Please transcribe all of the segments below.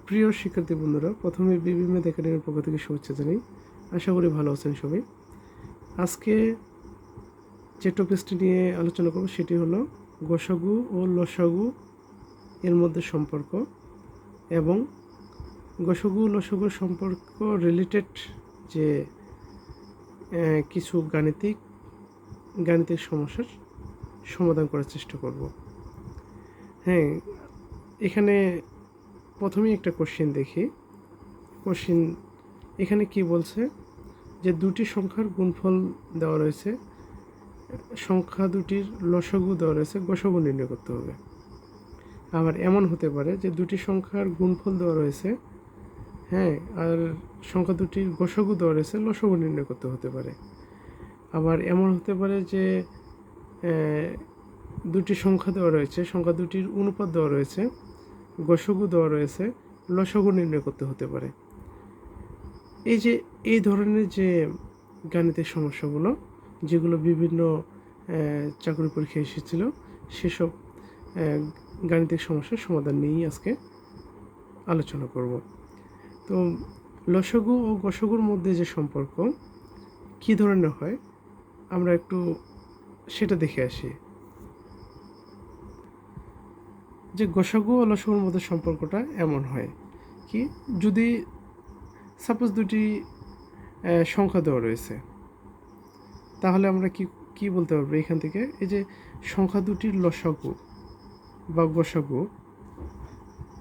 প্রিয় শিক্ষার্থী বন্ধুরা, প্রথমে বিবি ম্যাথ একাডেমির পক্ষ থেকে শুভেচ্ছা জানাই। আশা করি ভালো আছেন সবাই। আজকে যে টপিকসটি নিয়ে আলোচনা করব সেটি হলো গসাগু ও লসাগু এর মধ্যে সম্পর্ক এবং গসাগু লসাগুর সম্পর্ক রিলেটেড যে কিছু গাণিতিক সমস্যার সমাধান করার চেষ্টা করব। হ্যাঁ, এখানে প্রথমেই একটা কোশ্চেন দেখি। এখানে কি বলছে যে দুটি সংখ্যার গুণফল দেওয়া রয়েছে, সংখ্যা দুটির লসাগু দেওয়া রয়েছে, গসাগু নির্ণয় করতে হবে। আবার এমন হতে পারে যে দুটি সংখ্যার গুণফল দেওয়া রয়েছে, হ্যাঁ, আর সংখ্যা দুটির গসাগু দেওয়া রয়েছে, লসাগু নির্ণয় করতে হতে পারে। আবার এমন হতে পারে যে দুটি সংখ্যা দেওয়া রয়েছে, সংখ্যা দুটির অনুপাত দেওয়া রয়েছে, গসাগু দেওয়া রয়েছে, লসাগু নির্ণয় করতে হতে পারে। এই ধরনের যে গাণিতিক সমস্যাগুলো যেগুলো বিভিন্ন চাকরি পরীক্ষায় এসেছিল, সেসব গাণিতিক সমস্যার সমাধান নিয়েই আজকে আলোচনা করব। তো লসাগু ও গসাগুর মধ্যে যে সম্পর্ক কী ধরনের হয় আমরা একটু সেটা দেখে আসি। যে গসাগু ও লসাগুর মধ্যে সম্পর্কটা এমন হয় কি, যদি সাপোজ দুটি সংখ্যা দেওয়া রয়েছে, তাহলে আমরা কি বলতে পারবো এখান থেকে, এই যে সংখ্যা দুটির লসাগু বা গসাগু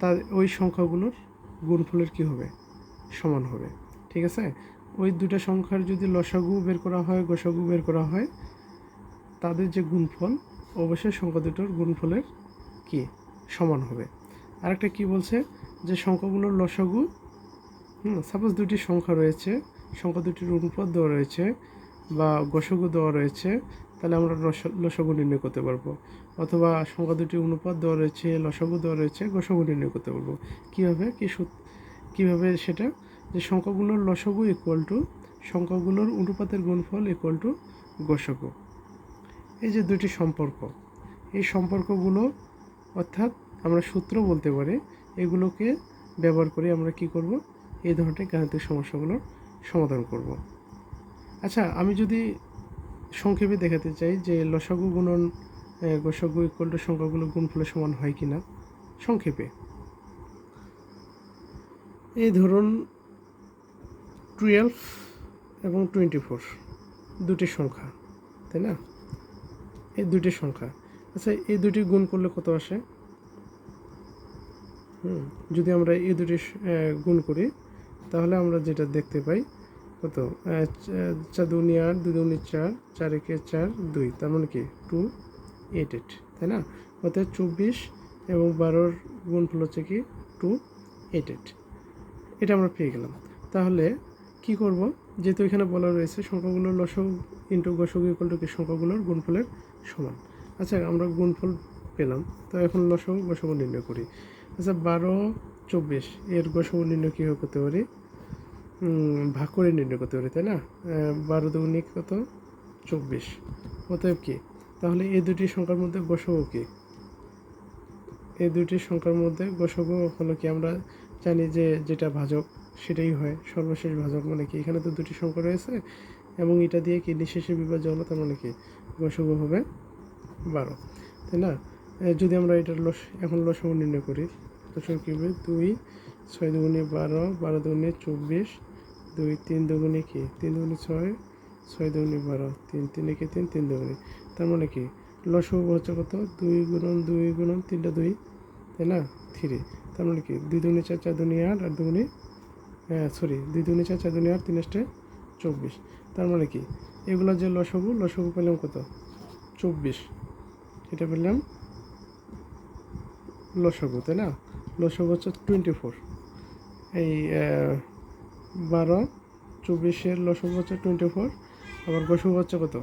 তার ওই সংখ্যাগুলোর গুণফলের কি হবে, সমান হবে। ঠিক আছে, ওই দুটা সংখ্যার যদি লসাগু বের করা হয়, গসাগু বের করা হয়, তাদের যে গুণফল অবশ্যই সংখ্যা দুটোর গুণফলের কি সমান হবে। আরেকটা কি বলছে যে সংখ্যাগুলোর লসাগু, সাপোজ দুটি সংখ্যা রয়েছে, সংখ্যা দুটির অনুপাত দেওয়া রয়েছে বা গসাগু দেওয়া রয়েছে, তাহলে আমরা লসাগু নির্ণয় করতে পারবো। অথবা সংখ্যা দুটির অনুপাত দেওয়া রয়েছে, লসাগু দেওয়া রয়েছে, গসাগু নির্ণয় করতে পারবো। কীভাবে সেটা, যে সংখ্যাগুলোর লসাগু ইকুয়াল টু সংখ্যাগুলোর অনুপাতের গুণফল ইকুয়াল টু গসাগু। এই যে দুটি সম্পর্ক, এই সম্পর্কগুলো অর্থাৎ আমরা সূত্র বলতে পারি, এগুলোকে ব্যবহার করে আমরা কি করব, এই ধরনের গাণিতিক সমস্যাগুলোর সমাধান করব। আচ্ছা, আমি যদি সংক্ষেপে দেখাতে চাই যে লসাগু গুণন গসাগু ইকুয়াল টু সংখ্যাগুলো গুণফলের সমান হয় কি না, সংক্ষেপে এই ধরুন 12 এবং 24 দুটি সংখ্যা, তাই না? এই দুটি সংখ্যা, আচ্ছা, এই দুটি গুণ করলে কত আসে? যদি আমরা এই দুটি গুণ করি, তাহলে আমরা যেটা দেখতে পাই, কত, 4 দুগুণে 8, 2 দুগুণে 4, 4 একে 4, 2, তার মানে কি 288, তাই না? অর্থাৎ 24 এবং 12-র গুণফল হচ্ছে কি 288। এটা আমরা পেয়ে গেলাম। তাহলে কি করব, যেহেতু এখানে বলা রয়েছে সংখ্যাগুলোর লসাগু ইন্টু গসাগু ইকুয়াল টু কি সংখ্যাগুলোর গুণফলের সমান। আচ্ছা, আমরা গুণফল পেলাম, তো এখন লসাগু গসাগু নির্ণয় করি। আচ্ছা, 12, 24 এর গসাগু নির্ণয় কীভাবে করতে পারি, ভাগ করে নির্ণয় করতে পারি, তাই না? 12 দুগুণে কত, 24। অতএব কি, তাহলে এই দুটি সংখ্যার মধ্যে গসাগু কি, এই দুটি সংখ্যার মধ্যে গসাগু হলো কি, আমরা জানি যে যেটা ভাজক সেটাই হয়, সর্বশেষ ভাজক মানে কি, এখানে তো দুটি সংখ্যা রয়েছে এবং এটা দিয়ে কি নিঃশেষে বিভাজ্য হলো, তার মানে কি গসাগু হবে 12, তাই না? যদি আমরা এটার এখন লসাগু নির্ণয় করি, লসাগু কী হবে, 2, 6 দুগুণে 12, 12 দুগুণে 24, 2, 3 দুগুণে কি 3 দুগুণে 6, 6 দুগুণে 12, 3, 3 একে 3, 3 দুগুণে, তার মানে কি লসাগু হচ্ছে কত, 2 গুণন 2 গুণন 3টা 2, তাই না, 3, তার মানে কি 2 দুগুণে 4, 4 দুগুণে 8, 8 দুগুণে 2 দুগুণে 4, 4 দুগুণে 8, 3 আসতে 24, তার মানে কি এগুলো যে লসাগু পেলাম কত, 24, এটা পেলাম লসাগু, তাই না? লসাগু হচ্ছে 24, এই 12, 24-এর লসাগু হচ্ছে 24, আবার গসাগু হচ্ছে কত,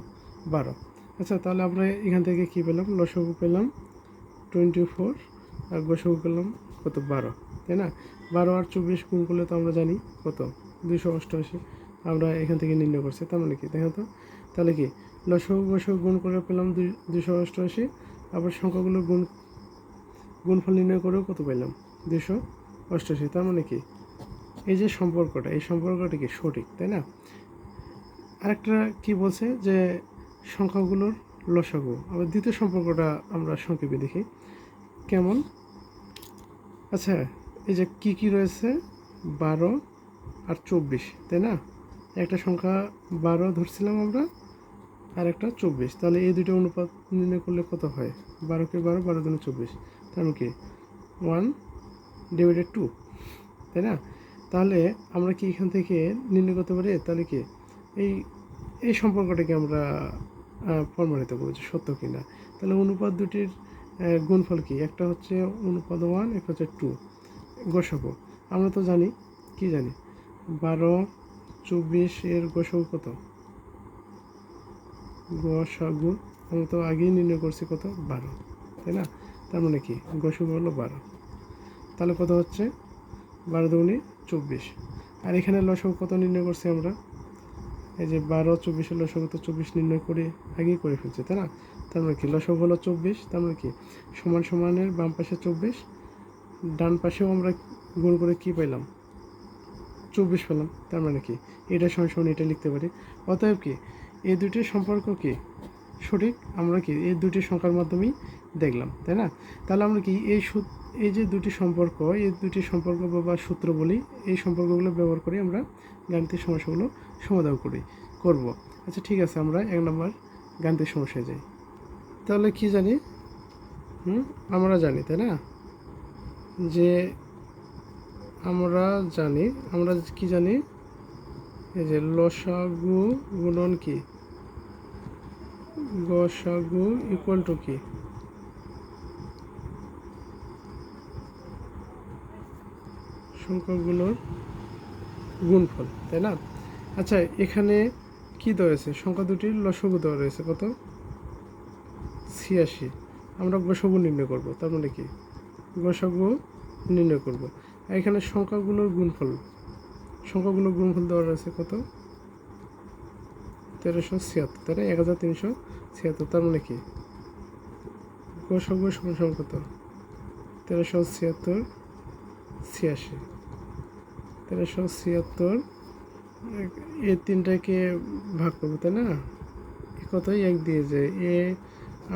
12। আচ্ছা, তাহলে আমরা এখান থেকে কি পেলাম, লসাগু পেলাম 24 আর গসাগু পেলাম কত, 12, তাই না? 12 আর 24 গুণ করলে তো আমরা জানি কত, 288, আমরা এখান থেকে নির্ণয় করছি। তার মানে কি দেখো তো, তাহলে কি লসাগু গসাগু গুণ করে পেলাম 288, আবার সংখ্যাগুলো গুণফল নির্ণয় করেও কত পেলাম, 288। 88। তার মানে কি এই যে সম্পর্কটা, এই সম্পর্কটা কি সঠিক, তাই না? আরেকটা কি বলছে যে সংখ্যাগুলোর লসাগু। আবার দ্বিতীয় সম্পর্কটা আমরা সংক্ষেপে দেখি কেমন। আচ্ছা, এই যে কি রয়েছে 12 আর 24, তাই না? একটা সংখ্যা 12 ধরছিলাম আমরা, আর একটা 24। তাহলে এই দুটো অনুপাত নির্ণয় করলে কত হয়? 12কে 12, 12 দুগুণে 24, তার মানে কি 1/2, তাই না? তাহলে আমরা কি এখান থেকে নির্ণয় করতে পারি তাহলে কি এই এই সম্পর্কটাকে আমরা প্রমাণিত করবো যে সত্য কি না। তাহলে অনুপাত দুটির গুণফল কি? একটা হচ্ছে অনুপাত 1, একটা হচ্ছে 2, গসাগু। আমরা তো জানি, কি জানি, 12, 24 এর গসাগু কত? গসাগু আমরা তো আগেই নির্ণয় করছি কত? 12, তাই না? তার মানে কি গসাগু হলো 12। তাহলে কত হচ্ছে? 12 দুগুণে 24। আর এখানে লসাগু কত নির্ণয় করছি আমরা? এই যে 12, 24 লসাগু তো 24 নির্ণয় করে আগেই করে ফেলছে, তাই না? তার মানে কি লসাগু হলো 24। তার মানে কি সমান সমানের বাম পাশে 24, ডান পাশেও আমরা গুণ করে কি পেলাম? 24 পেলাম। তার মানে কি এটা সমান সমান এটা লিখতে পারি। অতএব কি এই দুটির সম্পর্ক কি সঠিক, আমরা কি এই দুটি সংখ্যার মাধ্যমেই দেখলাম, তাই না? তাহলে আমরা কি এই যে দুটি সম্পর্ক, এই দুটি সম্পর্ক বা সূত্র বলি, এই সম্পর্কগুলো ব্যবহার করে আমরা গাণিতিক সমস্যাগুলো সমাধান করব। আচ্ছা ঠিক আছে, আমরা 1 নম্বর গাণিতিক সমস্যায় যাই। তাহলে কি জানি? আমরা জানি, তাই না, যে আমরা কি জানি, এই যে লসাগু গুণন কি গসাগু ইকুয়াল টু কি সংখ্যাগুলোর গুণফল, তাই না? আচ্ছা, এখানে কি দেওয়া রয়েছে? সংখ্যা দুটির লসাগু দেওয়া রয়েছে কত? 86। আমরা গসাগু নির্ণয় করব। তার মানে কি গসাগু নির্ণয় করব। আর এখানে সংখ্যাগুলোর গুণফল দেওয়া রয়েছে কত? 1376, তাই না? 1376। তার মানে কি গসাগু সমান সমান কত? 1376, 86। 1376 এই তিনটাকে ভাগ করবো, তাই না? কতই 1 দিয়ে যায়।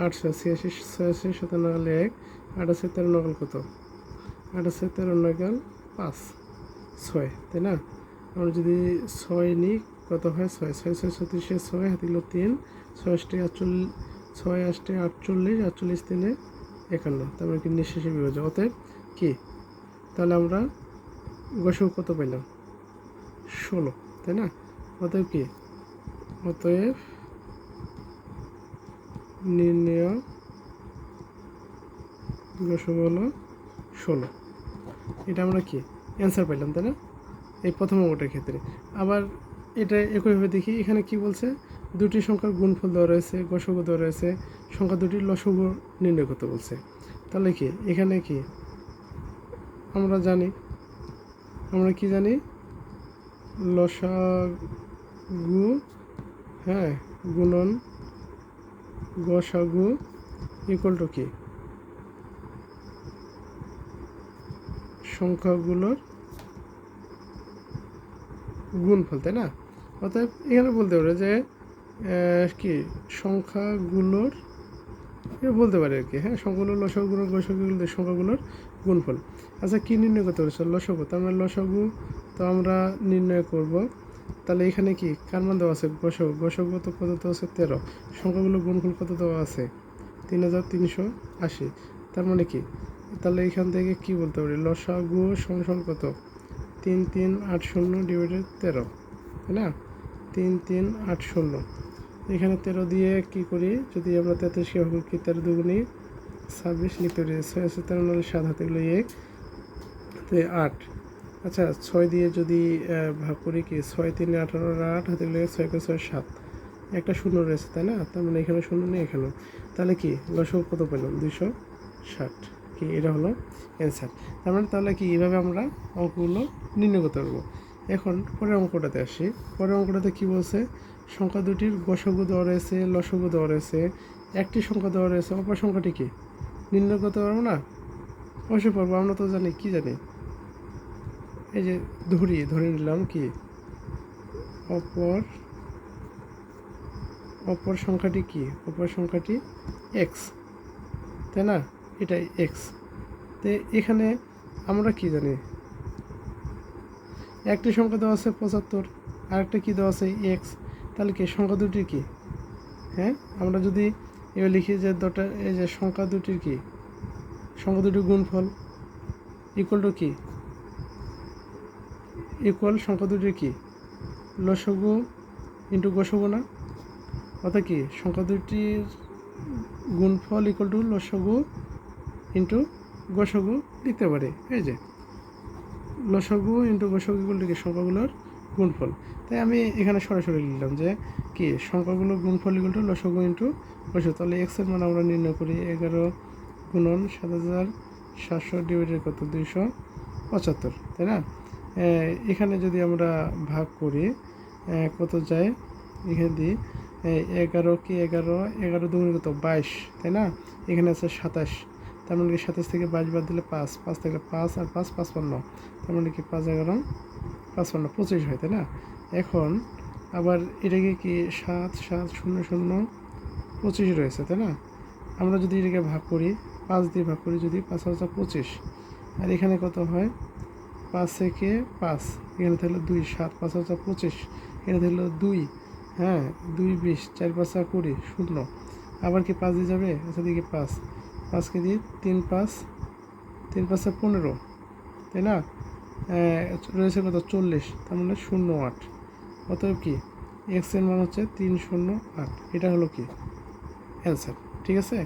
886, 86, 97 নাগাল 1, 8 আছে 13 নাগাল কত? 8 আছে 13 নাগাল 5, 6, তাই না? আমরা যদি 6 নিই কত হয়? 6, 6, 6, 36, 6 হাতে গেল 3, 6 8 48, 6 8 48, 48 3 51। তারপরে কি নিঃশেষে বিভাজ্য। অতএব কি তাহলে আমরা গসাগু কত পেলাম? 16, তাই না? অতএব কি নির্ণয় গসাগু হলো 16। এটা আমরা কি অ্যান্সার পাইলাম, তাই না, এই প্রথম অঙ্কটার ক্ষেত্রে। আবার এটা একইভাবে দেখি, এখানে কি বলছে? দুটি সংখ্যার গুণফল দেওয়া রয়েছে, গসাগু দেওয়া রয়েছে, সংখ্যা দুটির লসাগু নির্ণয় করতে বলছে। তাহলে কি এখানে কি আমরা কি জানি? লসাগু গুণন গসাগু ইকুয়াল টু কি সংখ্যাগুলোর গুণফল, তাই না? অর্থাৎ এখানে বলতে পারে যে কি সংখ্যাগুলোর বলতে পারে আর কি, সংখ্যাগুলোর লসাগু গুণন গসাগুলোর সংখ্যাগুলোর গুণফল। আচ্ছা, কি নির্ণয় করতে পারে? লসাগু। তার মানে লসাগু তো আমরা নির্ণয় করব। তাহলে এখানে কি কার মান দেওয়া আছে? গসাগু তো কত দেওয়া আছে? 13। সংখ্যাগুলোর গুণফল কত দেওয়া আছে? 3380। তার মানে কি তাহলে এখান থেকে কি বলতে পারি? লসাগু সমান কত? 3380 ডিভাইডেড 13, তাই না? 3380। এখানে 13 দিয়ে কি করি? যদি আমরা 33কে ভাগ করি, 13 দুগুণে 26 লিখতে পারি। 6 আছে 13 নাহলে 7 হাতে গেলো 1, তো 8। আচ্ছা, 6 দিয়ে যদি ভাগ করি, কি 6 3 18, 8 হাতে গেলে 6 কে 6 7, একটা শূন্য রয়েছে, তাই না? তার মানে এখানে শূন্য নেই, এখানেও। তাহলে কি লসাগু কত পেলাম? 260। কি এটা হলো অ্যান্সার। তার মানে তাহলে কি এইভাবে আমরা অঙ্কগুলো নির্ণয় করতে পারবো। এখন পরের অঙ্কটাতে আসি। পরের অঙ্কটাতে কি বলছে? সংখ্যা দুটির গসাগু দেওয়া রয়েছে, লসাগু দেওয়া রয়েছে, একটি সংখ্যা দেওয়া রয়েছে, অপর সংখ্যাটি কি নির্ণয় করতে পারবো না? অবশ্যই পারবো। আমরা তো জানি, কি জানি, এই যে ধরে নিলাম কি অপর সংখ্যাটি কি, অপর সংখ্যাটি এক্স, তাই না? এটাই এক্স। তো এখানে আমরা কি জানি, একটি সংখ্যা দেওয়া আছে 75, আরেকটা কি দেওয়া আছে এক্স, তাহলে কি সংখ্যা দুটির কি, হ্যাঁ আমরা যদি এবার লিখি যে এই যে সংখ্যা দুটির কি, সংখ্যা দুটির গুণফল ইকুয়াল টু কি, ইকুয়াল সংখ্যা দুটির কি লসগু ইন্টু গসগু না, অর্থাৎ কি সংখ্যা দুটির গুণফল ইকুয়াল টু লসগু ইন্টু গসগু লিখতে পারি। এই যে লসগু ইন্টু গসগু ইকুয়াল টু কি সংখ্যাগুলোর গুণফল। তাই আমি এখানে সরাসরি লিখলাম যে কি সংখ্যাগুলোর গুণফল ইকুয়াল টু লসগু ইন্টু গসগু। তাহলে এক্সের মান আমরা নির্ণয় করি 11 গুণন 7700 ডিভাইডেড কত 275, তাই না? এখানে যদি আমরা ভাগ করি কত যায়, এখানে দিই 11 কি 11 দুগুণ কত 22, তাই না? এখানে আছে 27, তার মানে কি 27 থেকে 22 বাদ দিলে 5 থেকে 5 আর 5 55, তার মানে কি 5 11 55 25 হয়, তাই না? এখন আবার এটাকে কি 7 7 0 0 25 রয়েছে, তাই না? আমরা যদি এটাকে ভাগ করি 5 দিয়ে ভাগ করি, যদি 5 হাজার 25, আর এখানে কত হয় 5 থেকে 5, এখানে থাকলো 2 7 5 হাজার 25, এখানে থাকলো 2, হ্যাঁ 2 20 4 5 20 0, আবার কি 5 দিয়ে যাবে, আচ্ছা দিকে 5কে দিয়ে 3 5 15, তাই না? রয়েছে কত 40, তার মানে 08, অতএব কি এক্স এর মান হচ্ছে 308, এটা হলো কি অ্যান্সার। ঠিক আছে,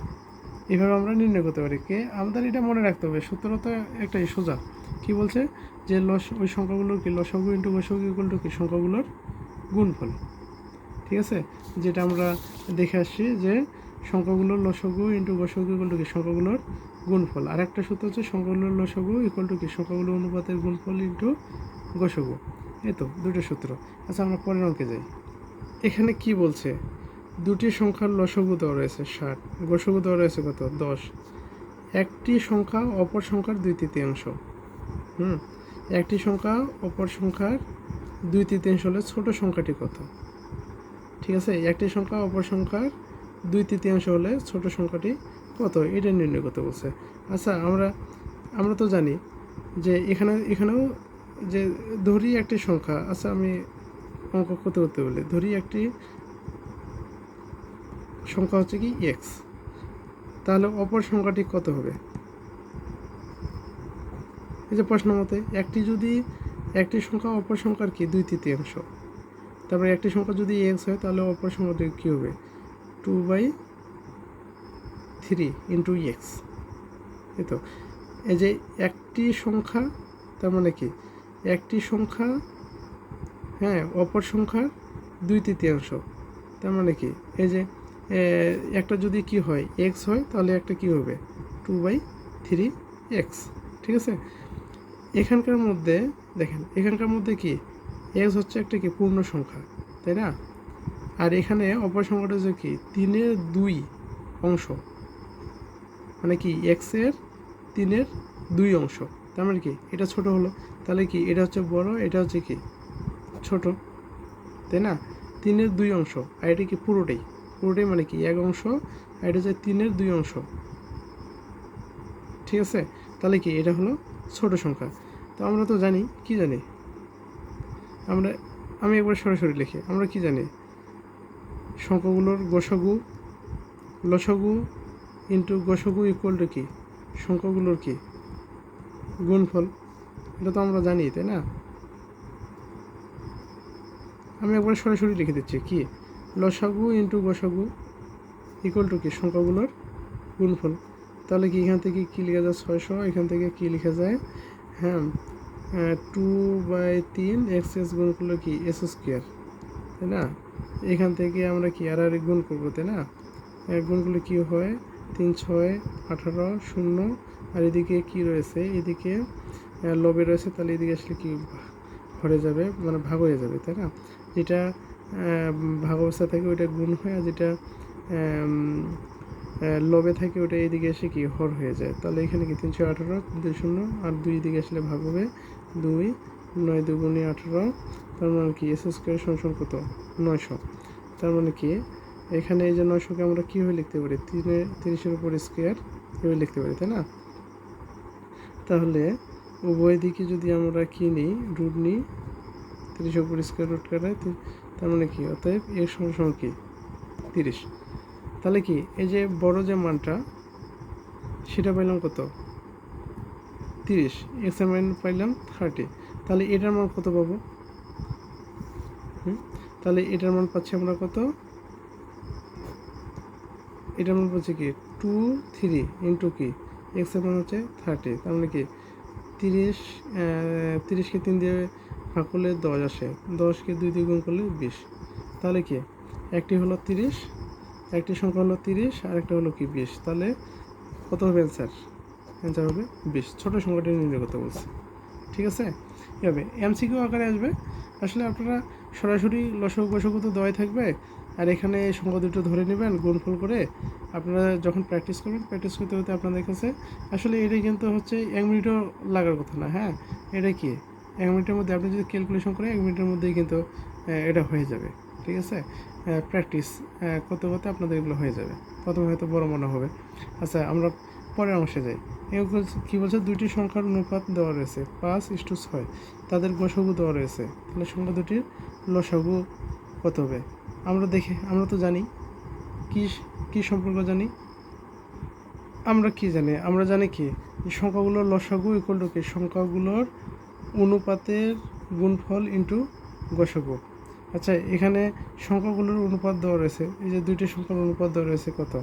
এইভাবে আমরা নির্ণয় করতে পারি। আমাদের এটা মনে রাখতে হবে, সূত্রটা একটাই সোজা। কি বলছে যে ওই সংখ্যাগুলোর কি লসগু ইন্টু গসগু ইকুয়াল টু কি সংখ্যাগুলোর গুণফল। ঠিক আছে, যেটা আমরা দেখে আসছি যে সংখ্যাগুলোর লসগু ইন্টু গসগু ইকুয়াল টু কি সংখ্যাগুলোর গুণফল। আর একটা সূত্র হচ্ছে সংখ্যাগুলোর লসগু ইকুয়াল টু কি সংখ্যাগুলোর অনুপাতের গুণফল ইন্টু গসগু। এই তো দুটো সূত্র। আচ্ছা আমরা পরের অঙ্কে যাই। এখানে কি বলছে, দুটি সংখ্যার লসগু দেওয়া রয়েছে 60, গসগু দেওয়া রয়েছে কত 10, একটি সংখ্যা অপর সংখ্যার 2/3, একটি সংখ্যা অপর সংখ্যার 2/3 হলে ছোট সংখ্যাটি কত। ঠিক আছে, একটি সংখ্যা অপর সংখ্যার 2/3 হলে ছোট সংখ্যাটি কত, এটা নির্ণয় করতে বলছে। আচ্ছা আমরা তো জানি যে এখানেও যে ধরি একটি সংখ্যা, আচ্ছা আমি অঙ্ক করতে বলি, ধরি একটি সংখ্যা হচ্ছে কি এক্স, তাহলে অপর সংখ্যাটি কত হবে। এই যে প্রশ্ন মতে একটি সংখ্যা অপর সংখ্যার কি 2/3, তারপরে একটি সংখ্যা যদি এক্স হয় তাহলে অপর সংখ্যাটি কী হবে 2/3 ইন্টু এক্স। এই তো এই যে একটি সংখ্যা, তার মানে কি একটি সংখ্যা, হ্যাঁ অপর সংখ্যার 2/3, তার মানে কি এই যে একটা যদি কি হয় এক্স হয় তাহলে একটা কি হবে 2/3 এক্স। ঠিক আছে, এখানকার মধ্যে দেখেন, এখানকার মধ্যে কি এক্স হচ্ছে একটা কি পূর্ণ সংখ্যা, তাই না? আর এখানে অপর সংখ্যাটা হচ্ছে কি 3/2 অংশ, মানে কি এক্সের 3/2 অংশ, তার মানে কি এটা ছোট হলো, তাহলে কি এটা হচ্ছে বড়, এটা হচ্ছে কি ছোট, তাই না? 3/2 অংশ, আর এটা কি পুরোটাই মানে কি 1 অংশ, আর এটা হচ্ছে 3/2 অংশ। ঠিক আছে, তাহলে কি এটা হলো ছোট সংখ্যা। তো আমরা তো জানি, কি জানি আমি একবার সরাসরি লিখি, আমরা কি জানি সংখ্যাগুলোর লসগু ইন্টু গসগু ইকুয়াল টু কি সংখ্যাগুলোর কি গুণফল, এটা তো আমরা জানি, তাই না? আমি একবার সরাসরি লিখে দিচ্ছি কি লসগু ইন্টু গসগু ইকুয়াল টু কি সংখ্যাগুলোর গুণফল। তাহলে কি এখান থেকে কী লেখা যায় 600, এখান থেকে কী লেখা যায়, হ্যাঁ 2/3 এক্স গুণ করলে কি s², তাই না? এখান থেকে আমরা কি আর গুণ করবো, তাই না? গুণ করলে কী হয় 3 6 18 0, আর এদিকে কি রয়েছে, এদিকে লবে রয়েছে, তাহলে এদিকে আসলে কি হরে যাবে, মানে ভাগ হয়ে যাবে, তাই না? যেটা ভাগ অবস্থা থাকে ওইটা গুণ হয়, আর যেটা লবে থাকে ওটা এইদিকে এসে কি হর হয়ে যায়, তাহলে এখানে কি 318 2 শূন্য আর 2 দিকে আসলে ভাগ হবে 2, 9 দুগুণে 18, তার মানে কি এস স্কোয়ার সমান কত 900। তার মানে কি এখানে এই যে 900কে আমরা কীভাবে লিখতে পারি 30-এর উপর স্কোয়ার এভাবে লিখতে পারি, তাই না? তাহলে উভয় দিকে যদি আমরা কি নিই রুট নিই 30-এর উপর স্কোয়ার রুট কাটাই, তার মানে কি অতএব এর সমান কি 30। তাহলে কি এই যে বড় যে মানটা সেটা পাইলাম কত 30, এক্স এর মান পাইলাম 30, তাহলে এটার মান কত পাবো? তাহলে এটার মান পাচ্ছি আমরা কত, এটার মান পাচ্ছি কি 2 3 ইন্টু কি এক্স এর মান হচ্ছে 30, তার মানে কি 30কে 3 দিয়ে ভাগ করলে 10 আসে, 10কে 2 দিয়ে গুণ করলে 20। তাহলে কি একটি হলো 30, একটি সংখ্যা হলো 30 আর একটা হলো কি 20, তাহলে কত হবে অ্যান্সার হবে 20। ছোটো সংখ্যাটি নির্ণয় করতে বলছে, ঠিক আছে? এভাবে এমসিকিউ আকারে আসবে। আসলে আপনারা সরাসরি লসাগু গসাগু তো দেওয়াই থাকবে, আর এখানে সংখ্যা দুটো ধরে নেবেন গুণফল করে। আপনারা যখন প্র্যাকটিস করবেন প্র্যাকটিস করতে করতে আপনাদের কাছে আসলে এটা কিন্তু হচ্ছে 1 মিনিটও লাগার কথা না। হ্যাঁ, এটা কি 1 মিনিটের মধ্যে আপনি যদি ক্যালকুলেশন করেন 1 মিনিটের মধ্যেই কিন্তু এটা হয়ে যাবে, ঠিক আছে? প্র্যাকটিস করতে করতে আপনাদের এগুলো হয়ে যাবে, প্রথমে হয়তো বড় মনে হবে। আচ্ছা, আমরা পরের অংশে যাই। কী বলছে, দুইটি সংখ্যার অনুপাত দেওয়া রয়েছে 5:6, তাদের গসাগু দেওয়া রয়েছে, তাহলে সংখ্যা দুটির লসাগু কত হবে? আমরা তো জানি কি সম্পর্ক জানি, আমরা জানি কি সংখ্যাগুলোর লসাগু ইকুয়াল টু কি সংখ্যাগুলোর অনুপাতের গুণফল ইন্টু গসাগু। আচ্ছা, এখানে সংখ্যাগুলোর অনুপাত দেওয়া রয়েছে, এই যে দুইটি সংখ্যার অনুপাত দেওয়া রয়েছে কত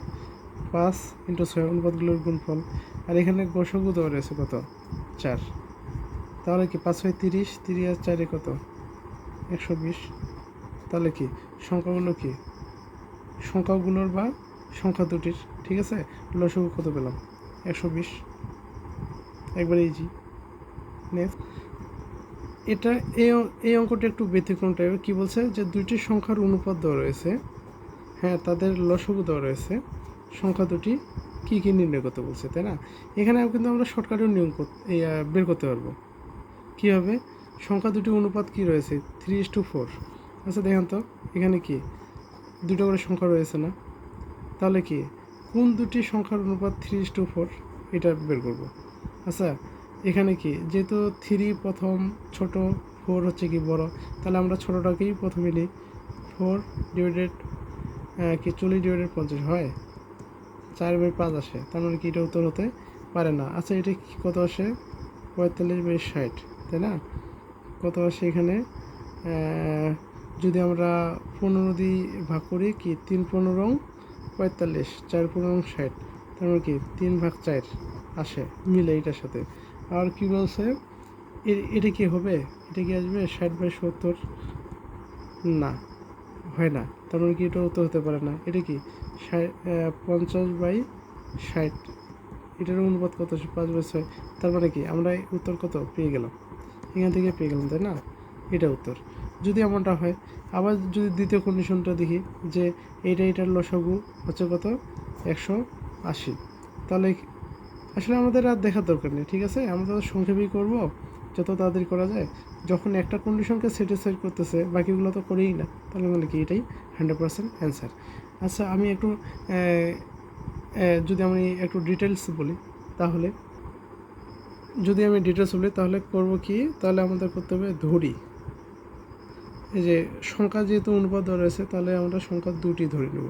5:6 অনুপাতগুলোর গুণফল, আর এখানে গসাগু দেওয়া রয়েছে কত 4, তাহলে কি 5 × 30, 30 আর 4 কত 120। তাহলে কি সংখ্যাগুলোর বা সংখ্যা দুটির, ঠিক আছে, লসাগু কত পেলাম 120, একবারে ইজি। নেক্সট, এটা এই অঙ্কটা একটু ব্যতিক্রম টাইপের। কী বলছে যে দুইটি সংখ্যার অনুপাত দেওয়া রয়েছে, হ্যাঁ তাদের লসাগু দেওয়া রয়েছে, সংখ্যা দুটি কী কী নির্ণয় করতে বলছে, তাই না? এখানে কিন্তু আমরা শর্টকাটের নিয়ম বের করতে পারবো। কীভাবে? সংখ্যা দুটি অনুপাত কি রয়েছে 3:4। আচ্ছা দেখেন তো এখানে কি দুটো করে সংখ্যা রয়েছে না, তাহলে কি কোন দুটি সংখ্যার অনুপাত 3:4 এটা বের করব। আচ্ছা, এখানে কি যেহেতু 3 প্রথম ছোট, 4 হচ্ছে কি বড়, তাহলে আমরা ছোটোটাকেই প্রথমে নিই। 4 ডিভাইডেড কি 40/50 হয়, 4/5 আসে, তার মানে কি এটা উত্তর হতে পারে না। আচ্ছা, এটা কত আসে 45/60, তাই না? কত আসে এখানে, যদি আমরা 15 দিয়ে ভাগ করি কি 3×15 = 45, 4×15 = 60, তার মানে কি 3/4 আসে, মিলে এটার সাথে। আর কি বলছে, এটা কি হবে, এটা কি আসবে 60/70? না, হয় না, তার মানে কি এটা উত্তর হতে পারে না। এটা কি 50/60, এটার অনুপাত কত 5/6, তার মানে কি আমরা উত্তর কত পেয়ে গেলাম, এখান থেকে পেয়ে গেলাম, তাই না? এটা উত্তর। যদি এমনটা হয়, আবার যদি দ্বিতীয় কন্ডিশনটা দেখি যে এটার লসাগু হচ্ছে কত 180, তাহলে আসলে আমাদের আর দেখার দরকার নেই, ঠিক আছে? আমরা সংক্ষেপেই করব, যত তাড়াতাড়ি করা যায়। যখন একটা কন্ডিশনকে স্যাটিসফাই করতেছে বাকিগুলো তো করেই না, তাহলে মানে কি এটাই 100% অ্যান্সার। আচ্ছা, আমি একটু যদি আমি একটু ডিটেলস বলি, তাহলে করব কি, তাহলে আমাদের করতে হবে ধরি। এই যে সংখ্যা যেহেতু অনুপাত ধরে রয়েছে, তাহলে আমরা সংখ্যা দুটি ধরে নেব।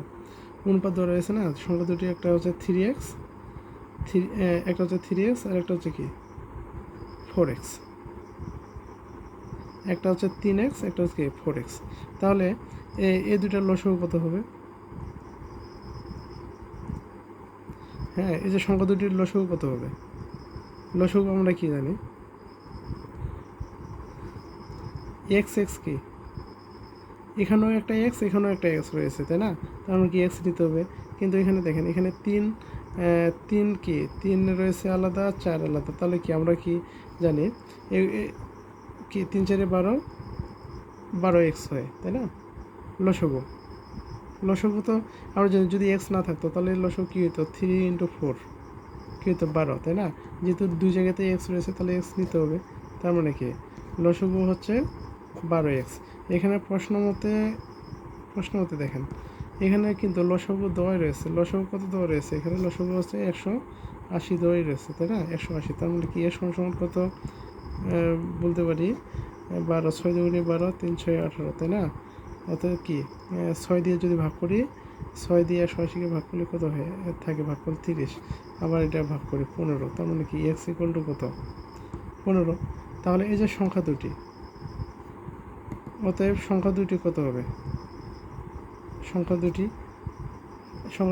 অনুপাত ধরে রয়েছে না, সংখ্যা দুটি, একটা হচ্ছে 3x, একটা হচ্ছে 3x আর একটা হচ্ছে কি 4x, একটা হচ্ছে 3x, একটা হচ্ছে কি 4x। তাহলে এই দুটার লসাগু কত হবে? হ্যাঁ, এই যে সংখ্যা দুটির লসাগু কত হবে? লসাগু আমরা কি জানি, x কি, এখানেও একটা এক্স, এখানেও একটা এক্স রয়েছে, তাই না? তার মানে কি এক্স নিতে হবে। কিন্তু এখানে দেখেন, এখানে তিন রয়েছে আলাদা, 4 আলাদা, তাহলে কি আমরা কি জানি কি 3 × 4 = 12 12x হয়, তাই না? লসাগু লসাগু তো আমরা জানি যদি এক্স না থাকতো তাহলে লসাগু কী হতো 3 × 4 কী হতো 12, তাই না? যেহেতু দুই জায়গাতে এক্স রয়েছে তাহলে এক্স নিতে হবে, তার মানে কি লসাগু হচ্ছে 12x। এখানে প্রশ্ন মতে দেখেন এখানে কিন্তু লসাগু দেওয়াই রয়েছে, লসাগু কত দেওয়া রয়েছে এখানে, লসাগু হচ্ছে 180 দেওয়াই রয়েছে, তাই না? 180, তার মানে কি এর সমান কত বলতে পারি 12, 6 দুগুণে 12, 3 6 18, তাই না? অর্থাৎ কি 6 দিয়ে যদি ভাগ করি, 6 দিয়ে 180কে ভাগ করলে কত হয় থাকে, ভাগ করলে 30, আবার এটা ভাগ করি 15, তার মানে কি x = কত 15। তাহলে এই যে সংখ্যা দুটি, অতএব সংখ্যা দুটি কত হবে, সংখ্যা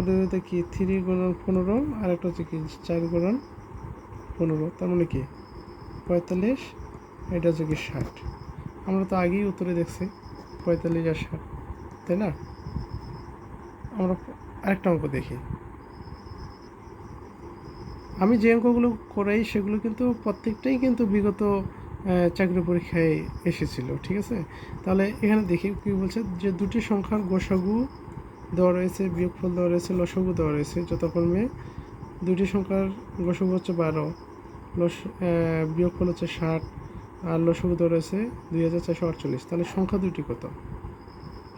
দুটিতে কি 3 × 15 আর একটা হচ্ছে কি 4 × 15, তার মানে কি 45, এটা হচ্ছে কি 60। আমরা তো আগেই উত্তরে দেখছি 45 আর 60, তাই না? আমরা আরেকটা অঙ্ক দেখি। আমি যে অঙ্কগুলো করাই সেগুলো কিন্তু প্রত্যেকটাই কিন্তু বিগত চাকরি পরীক্ষায় এসেছিল, ঠিক আছে? তাহলে এখানে দেখি কী বলছে, যে দুটি সংখ্যার গসাগু দেওয়া রয়েছে, বিয়োগফল দেওয়া রয়েছে, লসাগু দেওয়া রয়েছে যথাক্রমে। দুটি সংখ্যার গসাগু হচ্ছে 12, বিয়োগফল হচ্ছে 60, আর লসাগু দেওয়া রয়েছে 2448। তাহলে সংখ্যা দুটি কত,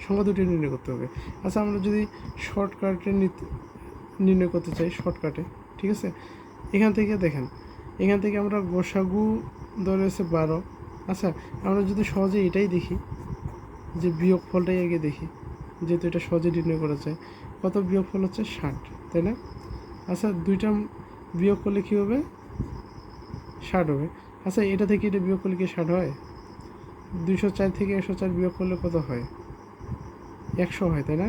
সংখ্যা দুটি নির্ণয় করতে হবে। আচ্ছা, আমরা যদি শর্টকাটে নির্ণয় করতে চাই, শর্টকাটে, ঠিক আছে? এখান থেকে দেখেন, এখান থেকে আমরা গসাগু দেওয়া রয়েছে 12। আচ্ছা, আমরা যদি সহজে এটাই দেখি, যে বিয়োগফলটাই আগে দেখি, যেহেতু এটা সহজে নির্ণয় করা যায়। কত বিয়োগফল হচ্ছে 60, তাই না? আচ্ছা, দুইটা বিয়োগ করলে কী হবে 60 হবে। আচ্ছা, এটা থেকে এটা বিয়োগ করলে কি 60 হয়? 204 থেকে 104 বিয়োগ করলে কত হয় 100 হয়, তাই না?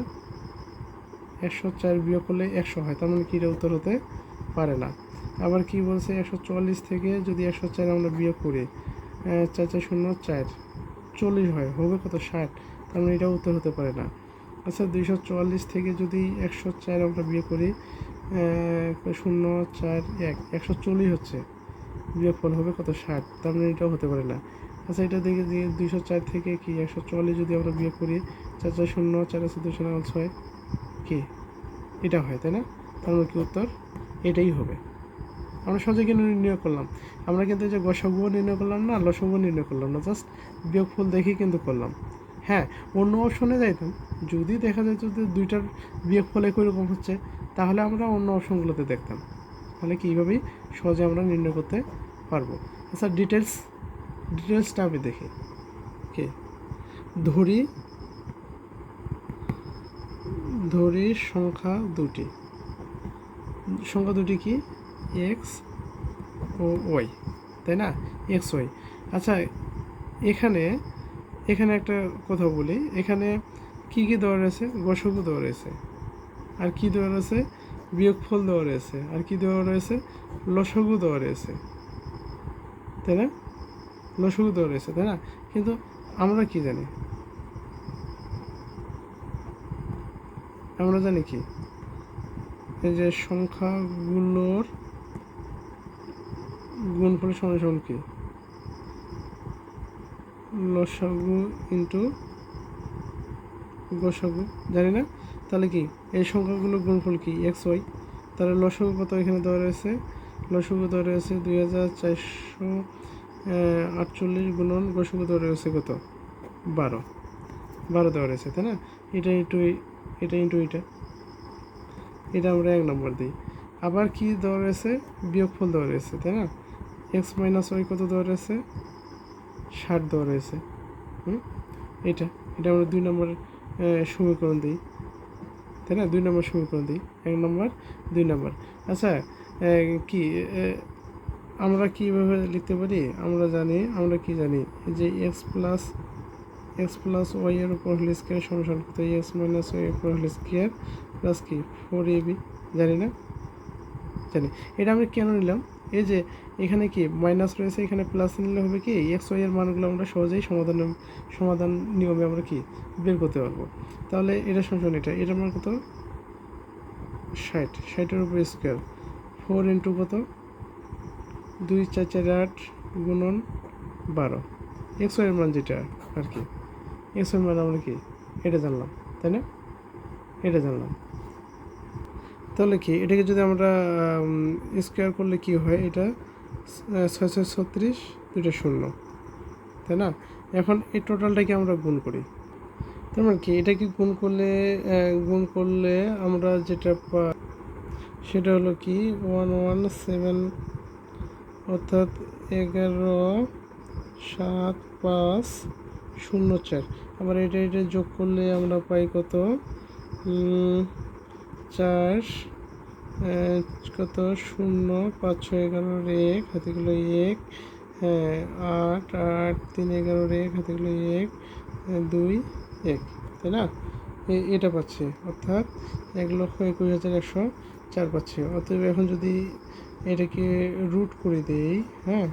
104 বিয়োগ করলে 100 হয়, তার মানে কি এটা উত্তর হতে পারে না। আবার কি বলছে, 144 থেকে যদি 104 আমরা বিয়োগ করি 4 4 0 4 40 হয়, হবে কত 60, তার মানে এটা উত্তর হতে পারে না। আচ্ছা, 244 থেকে যদি 104 আমরা বিয়োগ করি 0 4 1 140 হচ্ছে, বিয়োগফল হবে কত 60, তার মানে এটাও হতে পারে না। আচ্ছা, এটা দেখে যে 204 থেকে কি 144 যদি আমরা বিয়োগ করি 4 4 0 4 আছে 2 6 কি এটা হয়, তাই না? তার মানে কি উত্তর এটাই হবে। আমরা সহজে কিন্তু নির্ণয় করলাম, আমরা কিন্তু যে গসাগুও নির্ণয় করলাম না, লসাগুও নির্ণয় করলাম না, জাস্ট বিয়োগফল দেখেই কিন্তু করলাম। হ্যাঁ, অন্য অপশনে যাইতাম, যদি দেখা যেত যে দুইটার বিয়োগফল একই রকম হচ্ছে, তাহলে আমরা অন্য অপশনগুলোতে দেখতাম, তাহলে কি এইভাবেই সহজে আমরা নির্ণয় করতে পারবো। আচ্ছা, ডিটেলসটা আমি দেখি। কি ধরি সংখ্যা দুটি কি এক্স ও ওয়াই, তাই না? X Y. আচ্ছা, এখানে একটা কথা বলি, এখানে কি দেওয়া রয়েছে, গসাগু দেওয়া রয়েছে, আর কি দেওয়া রয়েছে বিয়োগফল দেওয়া রয়েছে, আর কি দেওয়া রয়েছে লসাগু দেওয়া রয়েছে, তাই না? লসাগু দেওয়া রয়েছে, তাই না? কিন্তু আমরা কি জানি, আমরা জানি কি এই যে সংখ্যাগুলোর গুণফলের সমান কি লসাগু ইন্টু গসাগু, জানি না? তাহলে কি এই সংখ্যাগুলোর গুণফল কি এক্স ওয়াই, তাহলে লসাগু কত এখানে দেওয়া রয়েছে, লসাগু দেওয়া রয়েছে 2448 গুণন গসাগু দেওয়া রয়েছে কত 12 দেওয়া রয়েছে, তাই না? এটা ইন্টু এটা আমরা 1 নম্বর দিই। আবার কি দেওয়া রয়েছে, বিয়োগফল দেওয়া রয়েছে, তাই না? এক্স মাইনাস ওয়াই কত দেওয়া রয়েছে 60 দেওয়া রয়েছে। এটা আমরা 2 নম্বর সমীকরণ দিই, তাই না? 2 নম্বর সমীকরণ দিই, 1 নম্বর 2 নম্বর। আচ্ছা, কি আমরা কীভাবে লিখতে পারি, আমরা কি জানি যে এক্স প্লাস ওয়াই এর উপর হোল স্কোয়ার সমান কত এক্স মাইনাস ওয়াই এর উপর হোল স্কোয়ার প্লাস কি 4ab, জানি না? জানি। এটা আমরা কেন নিলাম, এই যে এখানে কি মাইনাস রয়েছে, এখানে প্লাস নিলে হবে কি এক্স ওয়াই এর মানগুলো আমরা সহজেই সমাধান নিয়মে আমরা কি বের করতে পারবো। তাহলে এটা সমান এটার মান কত 60 উপর স্কোয়ার 4 ইন্টু কত 2 4 4 8 গুণন 12, এক্স ওয়াই এর মান যেটা আর কি, এক্স ওয়াই মান আমরা কি এটা জানলাম, তাই না? এটা জানলাম। তাহলে কি এটাকে যদি আমরা স্কোয়ার করলে কি হয়, এটা 636 দুইটা শূন্য, তাই না? এখন এই টোটালটাকে আমরা গুণ করি, তার মানে কি এটাকে গুণ করলে আমরা যেটা সেটা হলো কি 117, অর্থাৎ 11,7,5,0,4। আবার এটা যোগ করলে আমরা পাই কত, 4 কত 0, 5, 6, 11 হাতে গেলো 1, হ্যাঁ 8, 8, 3, 11 হাতে গেলো 1, 2, 1, তাই না? এটা পাচ্ছি, অর্থাৎ 1,21,104 পাচ্ছি। অতএব এখন যদি এটাকে রুট করে দেই, হ্যাঁ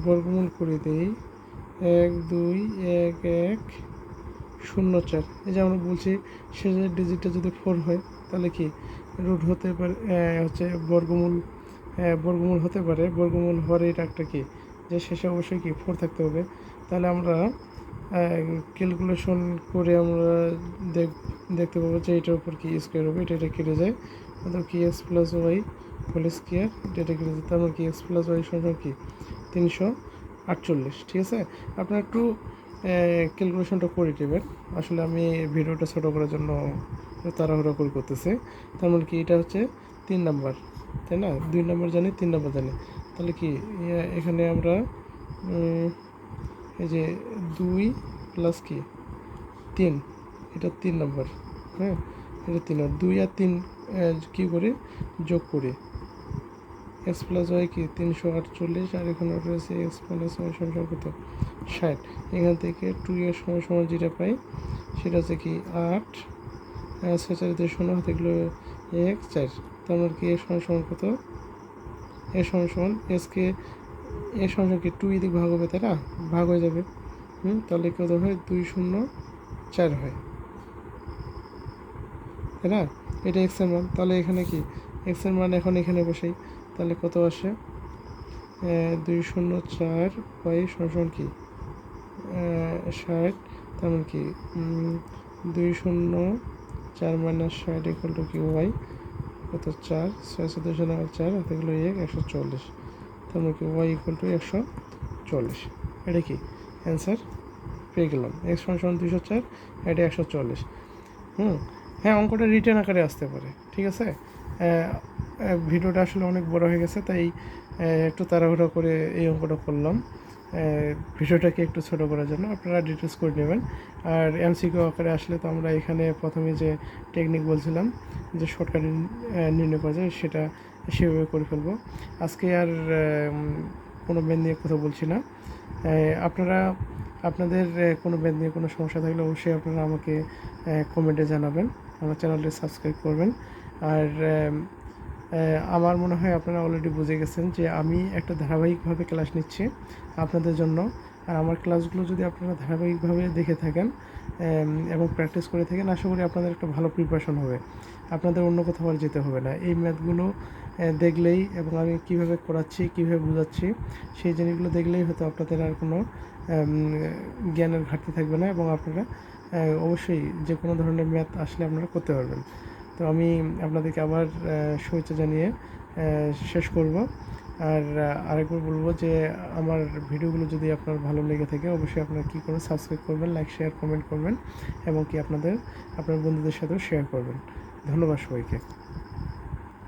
বর্গমূল করে দেই, 1,2,1,1,0,4, এই যে আমরা বলছি শেষের ডিজিটটা যদি 4 হয় তাহলে কি রুট হতে পারে, হচ্ছে বর্গমূল হতে পারে। বর্গমূল হওয়ার এটা একটা কি যে শেষে অবশ্যই কি 4 থাকতে হবে। তাহলে আমরা ক্যালকুলেশন করে আমরা দেখতে পাবো যে এটার উপর কি স্কোয়ার হবে, এটা কেটে যায়, অর্থাৎ কি X plus Y whole square, এটা কেটে যায়, তার মানে কি এক্স প্লাস ওয়াই সমান কি 348। ঠিক আছে, আপনারা একটু ক্যালকুলেশনটা করে দেবেন। আসলে আমি ভিডিওটা ছোটো করার জন্য তাড়াহুড়া করে করতেছি। তার মানে কি এটা হচ্ছে 3 নাম্বার, তাই না? 2 নাম্বার জানি, 3 নাম্বার জানি, তাহলে কি এখানে আমরা এই যে 2 প্লাস কি 3, এটা 3 নাম্বার, হ্যাঁ এটা 3, আর 2 আর 3 কী করে যোগ করি, এক্স প্লাস ওয়াই কি 348, আর এখানে রয়েছে এক্স প্লাস ওয়াই সমান কত 60। এখান থেকে 2 এর সমান যেটা পাই সেটা হচ্ছে কি 8, 6, 4 হাতে গেলো 1, 4, তার মানে কি এর সমান কত, এর সমান এসকে এর সমান কি 2 এদিক ভাগ হবে, তাই না? ভাগ হয়ে যাবে, তাহলে কত হয় 204 হয়, তাই না? এটা এক্সের মান। তাহলে এখানে কি এক্সের মান এখন এখানে বসাই, তাহলে কত আসে 204 বাই সমান কি 60, তার মানে কি 204 মাইনাস 60 ইকুয়াল টু কি ওয়াই কত 4, 6, 4 হাতে গেলো 1, 140, তার মানে কি ওয়াই ইকুয়াল টু 140। এটা কি অ্যান্সার পেয়ে গেলাম, এক্স সমান 204, এটা 140। হ্যাঁ অঙ্কটা রিটার্ন আকারে আসতে পারে, ঠিক আছে। ভিডিওটা আসলে অনেক বড় হয়ে গেছে, তাই একটু তাড়াহুড়ো করে এই অঙ্কটা করলাম, ভিডিওটাকে একটু ছোটো করার জন্য। আপনারা ডিটেলস করে নেবেন। আর এমসিকিউ আকারে আসলে তো আমরা এখানে প্রথমে যে টেকনিক বলছিলাম যে শর্টকাট নির্ণয় করা যায়, সেটা সেভাবে করে ফেলবো। আজকে আর কোনো ম্যাথ নিয়ে কথা বলছি না। আপনাদের কোনো ম্যাথ নিয়ে কোনো সমস্যা থাকলে অবশ্যই আপনারা আমাকে কমেন্টে জানাবেন, আমার চ্যানেলটি সাবস্ক্রাইব করবেন। আর আমার মনে হয় আপনারা অলরেডি বুঝে গেছেন যে আমি একটা ধারাবাহিকভাবে ক্লাস নিচ্ছি আপনাদের জন্য। আর আমার ক্লাসগুলো যদি আপনারা ধারাবাহিকভাবে দেখে থাকেন এবং প্র্যাকটিস করে থাকেন, আশা করি আপনাদের একটা ভালো প্রিপারেশন হবে, আপনাদের অন্য কোথাও আর যেতে হবে না। এই ম্যাথগুলো দেখলেই এবং আমি কীভাবে করাচ্ছি, কীভাবে বোঝাচ্ছি, সেই জিনিসগুলো দেখলেই হয়তো আপনাদের আর কোনো জ্ঞানের ঘাটতি থাকবে না, এবং আপনারা অবশ্যই যে কোনো ধরনের ম্যাথ আসলে আপনারা করতে পারবেন। তো আমি আপনাদেরকে আবার শুভেচ্ছা জানিয়ে শেষ করব। আর আরেকবার বলবো যে আমার ভিডিওগুলো যদি আপনার ভালো লেগে থাকে, অবশ্যই আপনারা কী করবেন, সাবস্ক্রাইব করবেন, লাইক শেয়ার কমেন্ট করবেন, এবং কি আপনার বন্ধুদের সাথেও শেয়ার করবেন। ধন্যবাদ সবাইকে।